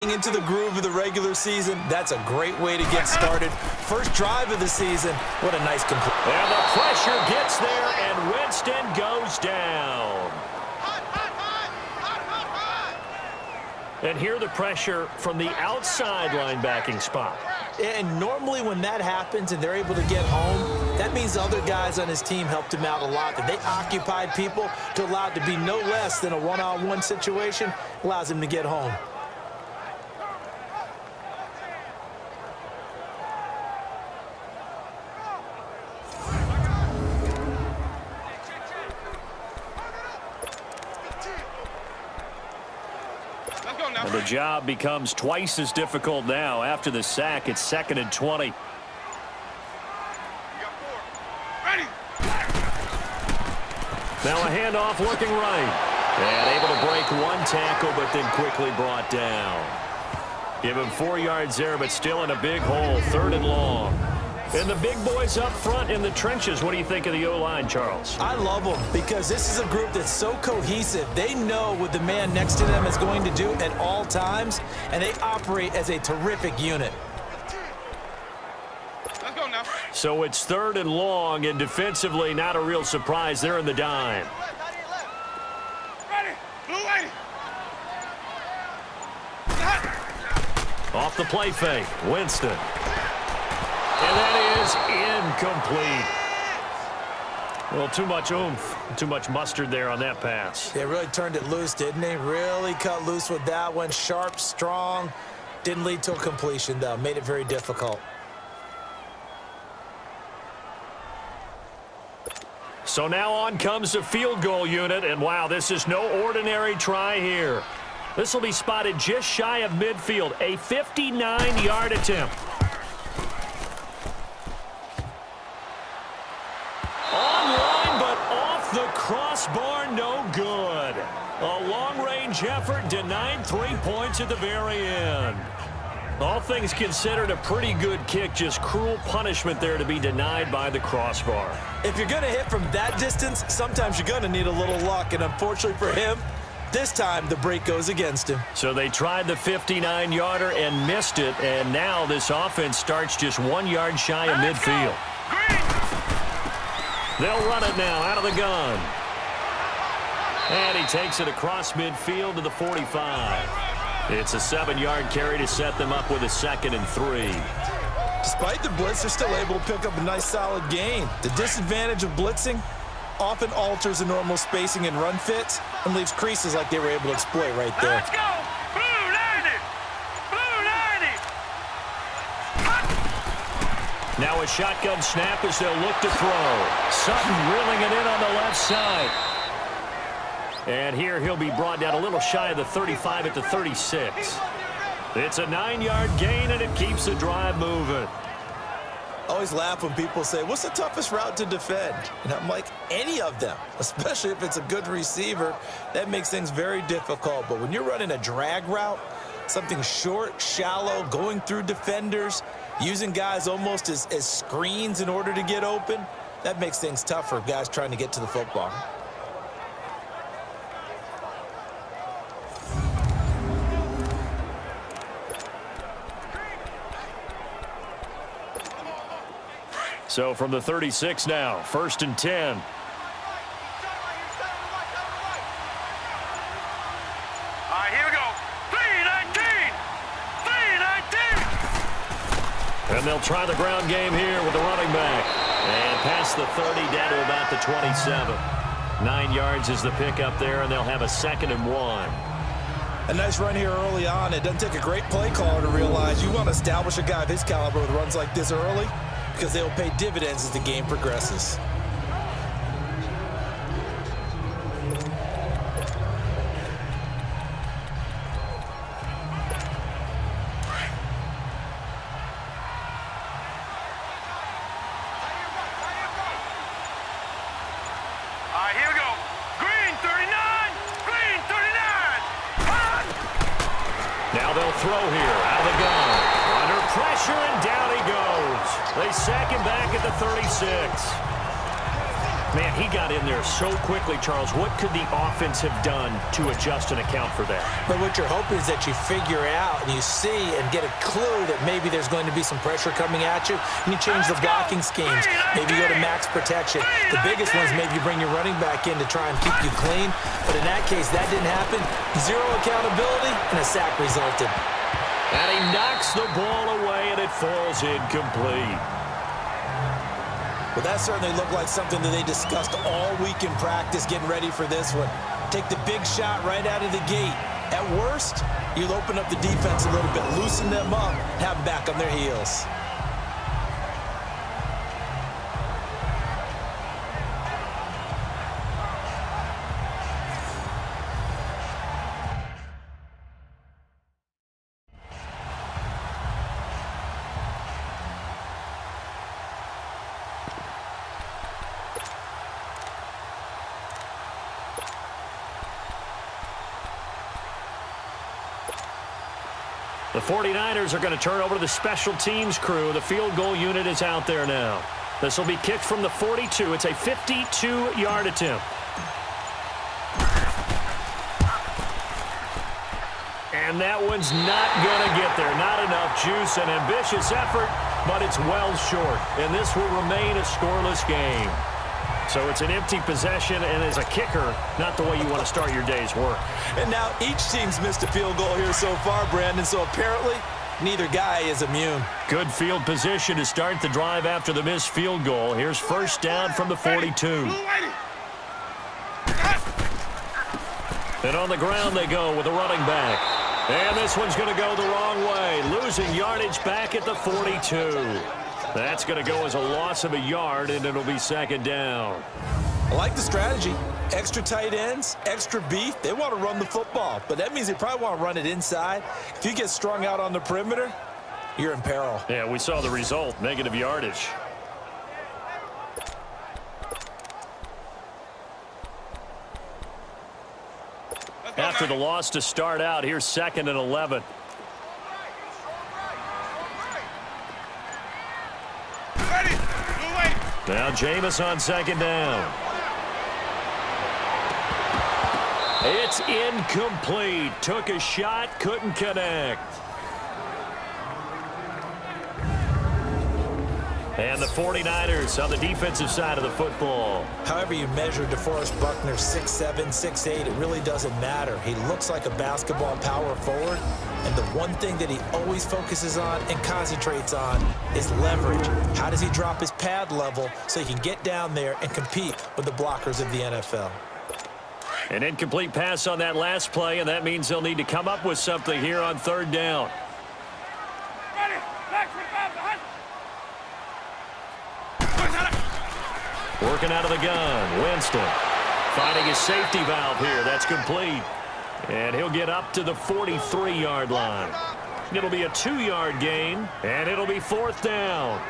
getting into the groove of the regular season, that's a great way to get started. First drive of the season, what a nice complete. And the pressure gets there, and Winston goes down. And here the pressure from the outside linebacking spot. And normally when that happens and they're able to get home, that means the other guys on his team helped him out a lot. That they occupied people to allow it to be no less than a one-on-one situation, allows him to get home. And the job becomes twice as difficult now. After the sack, it's 2nd and 20. Now a handoff looking right. And able to break one tackle, but then quickly brought down. Give him 4 yards there, but still in a big hole. 3rd and long. And the big boys up front in the trenches. What do you think of the O-line, Charles? I love them because this is a group that's so cohesive. They know what the man next to them is going to do at all times, and they operate as a terrific unit. Let's go now. So it's 3rd and long, and defensively not a real surprise. They're in the dime. Ready. Blue lady. Off the play fake. Winston. And that is incomplete. Well, too much oomph, too much mustard there on that pass. They really turned it loose, didn't they? Really cut loose with that one. Sharp, strong. Didn't lead to a completion, though. Made it very difficult. So now on comes the field goal unit, and wow, this is no ordinary try here. This will be spotted just shy of midfield, a 59-yard attempt. Online, but off the crossbar, no good. A long-range effort denied 3 points at the very end. All things considered, a pretty good kick, just cruel punishment there to be denied by the crossbar. If you're going to hit from that distance, sometimes you're going to need a little luck, and unfortunately for him, this time the break goes against him. So they tried the 59-yarder and missed it, and now this offense starts just 1 yard shy of midfield. They'll run it now out of the gun. And he takes it across midfield to the 45. It's a 7-yard carry to set them up with a 2nd and 3. Despite the blitz, they're still able to pick up a nice solid gain. The disadvantage of blitzing often alters the normal spacing and run fits and leaves creases like they were able to exploit right there. Let's go. Blue 90. Blue 90. Now a shotgun snap as they'll look to throw. Sutton reeling it in on the left side. And here he'll be brought down a little shy of the 35 at the 36. It's a 9-yard gain, and it keeps the drive moving. I always laugh when people say, what's the toughest route to defend? And I'm like, any of them, especially if it's a good receiver. That makes things very difficult. But when you're running a drag route, something short, shallow, going through defenders, using guys almost as screens in order to get open, that makes things tough for guys trying to get to the football. So from the 36 now, 1st and 10. All right, here we go. 319. 319. And they'll try the ground game here with the running back. And past the 30 down to about the 27. 9 yards is the pickup there, and they'll have a 2nd and 1. A nice run here early on. It doesn't take a great play caller to realize you want to establish a guy of his caliber with runs like this early, because they will pay dividends as the game progresses. All right, here we go. Green 39. Green 39. Hot. Now they'll throw here out of the gun. Under pressure, and down he goes. They sack him back at the 36. Man, he got in there so quickly, Charles. What could the offense have done to adjust and account for that? But what you're hoping is that you figure out and you see and get a clue that maybe there's going to be some pressure coming at you, and you change the blocking schemes. Maybe you go to max protection. The biggest one is maybe you bring your running back in to try and keep you clean. But in that case, that didn't happen. Zero accountability, and a sack resulted. And he knocks the ball away, and it falls incomplete. Well, that certainly looked like something that they discussed all week in practice getting ready for this one. Take the big shot right out of the gate. At worst, you'll open up the defense a little bit, loosen them up, have them back on their heels. The 49ers are going to turn over to the special teams crew. The field goal unit is out there now. This will be kicked from the 42. It's a 52-yard attempt. And that one's not going to get there. Not enough juice. An ambitious effort, but it's well short. And this will remain a scoreless game. So it's an empty possession, and as a kicker, not the way you want to start your day's work. And now each team's missed a field goal here so far, Brandon, so apparently neither guy is immune. Good field position to start the drive after the missed field goal. Here's first down from the 42. And on the ground they go with a running back. And this one's going to go the wrong way, losing yardage back at the 42. That's going to go as a loss of a yard, and it'll be second down. I like the strategy. Extra tight ends, extra beef. They want to run the football, but that means they probably want to run it inside. If you get strung out on the perimeter, you're in peril. Yeah, we saw the result, negative yardage. After the loss to start out, here's 2nd and 11. Now Jameis on second down. It's incomplete. Took a shot, couldn't connect. And the 49ers on the defensive side of the football. However you measure DeForest Buckner, 6'7", 6'8", it really doesn't matter. He looks like a basketball power forward, and the one thing that he always focuses on and concentrates on is leverage. How does he drop his pad level so he can get down there and compete with the blockers of the NFL? An incomplete pass on that last play, and that means they'll need to come up with something here on third down. Working out of the gun, Winston finding his safety valve here. That's complete. And he'll get up to the 43-yard line. It'll be a 2-yard gain, and it'll be fourth down.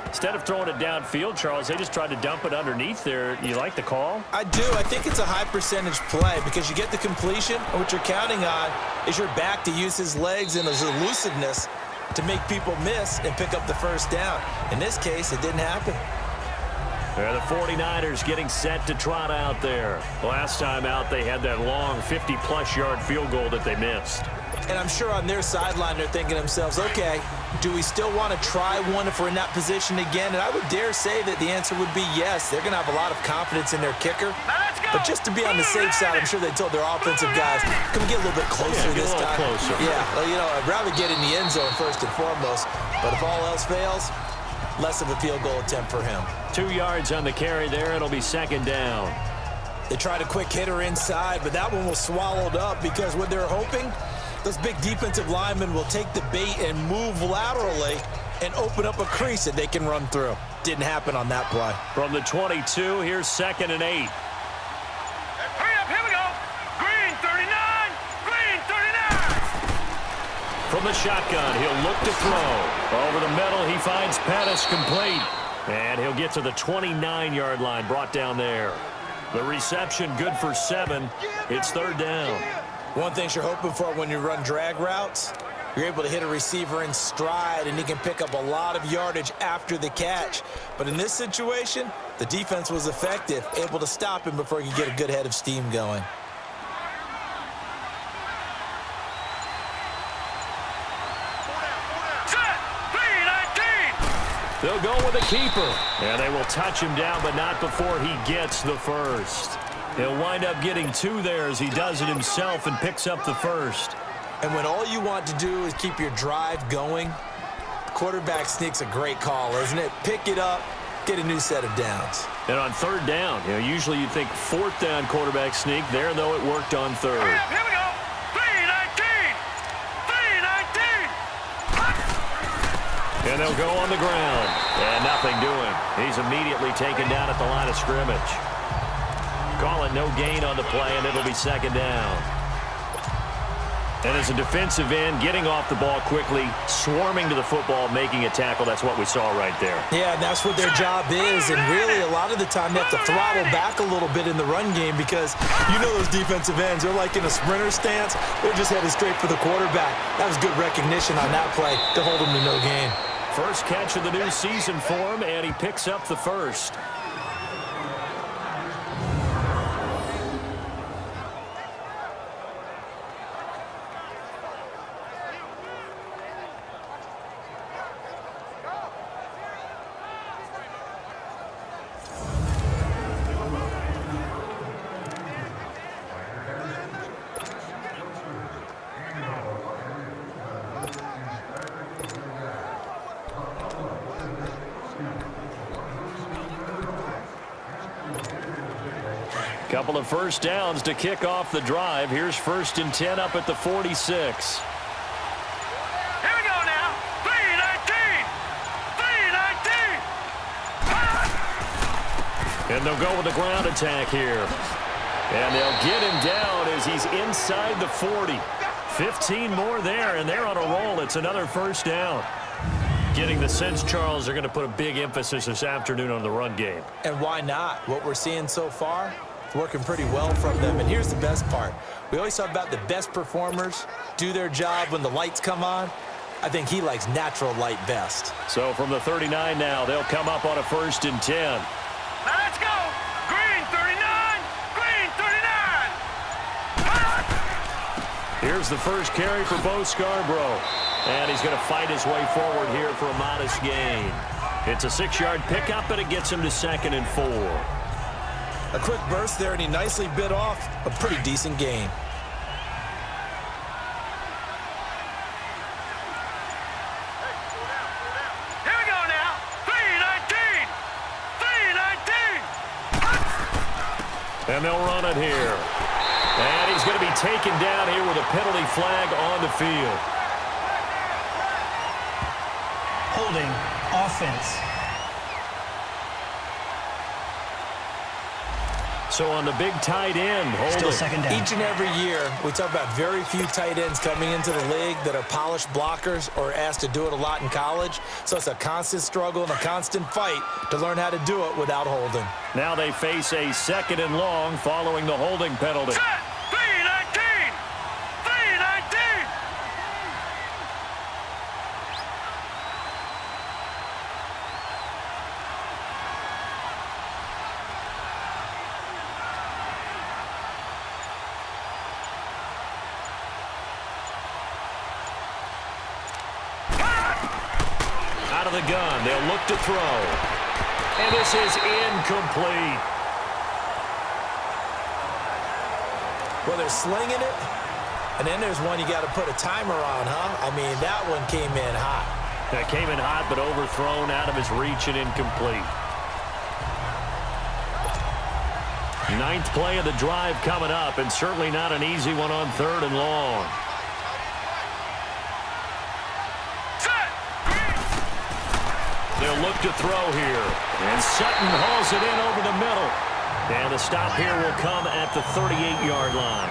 Instead of throwing it downfield, Charles, they just tried to dump it underneath there. You like the call? I do. I think it's a high percentage play because you get the completion, and what you're counting on is your back to use his legs and his elusiveness to make people miss and pick up the first down. In this case, it didn't happen. They're the 49ers getting set to trot out there. Last time out, they had that long 50-plus yard field goal that they missed. And I'm sure on their sideline they're thinking to themselves, okay, do we still want to try one if we're in that position again? And I would dare say that the answer would be yes. They're going to have a lot of confidence in their kicker. But just to be on the safe side, I'm sure they told their offensive guys, can we get a little bit closer this time? Closer. Yeah, well, you know, I'd rather get in the end zone first and foremost. But if all else fails, less of a field goal attempt for him. 2 yards on the carry there. It'll be second down. They tried a quick hitter inside, but that one was swallowed up because what they're hoping, those big defensive linemen will take the bait and move laterally and open up a crease that they can run through. Didn't happen on that play. From the 22, here's 2nd and 8. Hurry up, here we go. Green 39, green 39. From the shotgun, he'll look to throw. Over the middle, he finds Pettis complete. And he'll get to the 29-yard line, brought down there. The reception good for 7. It's third down. One thing you're hoping for when you run drag routes, You're able to hit a receiver in stride, and he can pick up a lot of yardage after the catch. But in this situation, the defense was effective, able to stop him before he could get a good head of steam going. They'll go with a keeper. And they will touch him down, but not before he gets the first. He'll wind up getting 2 there as he does it himself and picks up the first. And when all you want to do is keep your drive going, quarterback sneak's a great call, isn't it? Pick it up, get a new set of downs. And on 3rd down, usually you'd think 4th down quarterback sneak. There, though, it worked on 3rd. Here we go. 319. 319. And they'll go on the ground. And nothing doing. He's immediately taken down at the line of scrimmage. Call it no gain on the play, and it'll be 2nd down. And as a defensive end, getting off the ball quickly, swarming to the football, making a tackle, that's what we saw right there. Yeah, and that's what their job is. And really, a lot of the time, they have to throttle back a little bit in the run game because you know those defensive ends, they're like in a sprinter stance. They're just headed straight for the quarterback. That was good recognition on that play to hold him to no gain. First catch of the new season for him, and he picks up the first. Couple of first downs to kick off the drive. Here's 1st and 10 up at the 46. Here we go now. 319. 319. And they'll go with the ground attack here. And they'll get him down as he's inside the 40. 15 more there, and they're on a roll. It's another first down. Getting the sense, Charles, they're going to put a big emphasis this afternoon on the run game. And why not? What we're seeing so far, it's working pretty well from them. And here's the best part. We always talk about the best performers do their job when the lights come on. I think he likes natural light best. So from the 39 now, they'll come up on a 1st and 10. Now let's go. Green 39. Green 39. Here's the first carry for Bo Scarborough. And he's going to fight his way forward here for a modest gain. It's a 6-yard pickup, but it gets him to 2nd and 4. A quick burst there, and he nicely bit off a pretty decent gain. Here we go now. 319. 319. And they'll run it here. And he's going to be taken down here with a penalty flag on the field. Holding offense. So on the big tight end, Still holding. 2nd down. Each and every year, we talk about very few tight ends coming into the league that are polished blockers or asked to do it a lot in college. So it's a constant struggle and a constant fight to learn how to do it without holding. Now they face a 2nd and long following the holding penalty. Set. 319. 319. Out of the gun, they'll look to throw. And this is incomplete. Well, they're slinging it, and then there's one you got to put a timer on, huh? I mean, that one came in hot. That came in hot, but overthrown, out of his reach and incomplete. 9th play of the drive coming up, and certainly not an easy one on 3rd and long. They'll look to throw here. And Sutton hauls it in over the middle. And the stop here will come at the 38-yard line.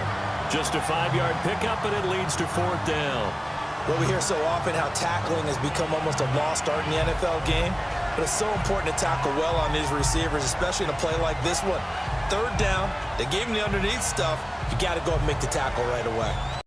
Just a 5-yard pickup, and it leads to 4th down. Well, we hear so often how tackling has become almost a lost art in the NFL game. But it's so important to tackle well on these receivers, especially in a play like this one. 3rd down, they gave him the underneath stuff. You got to go and make the tackle right away.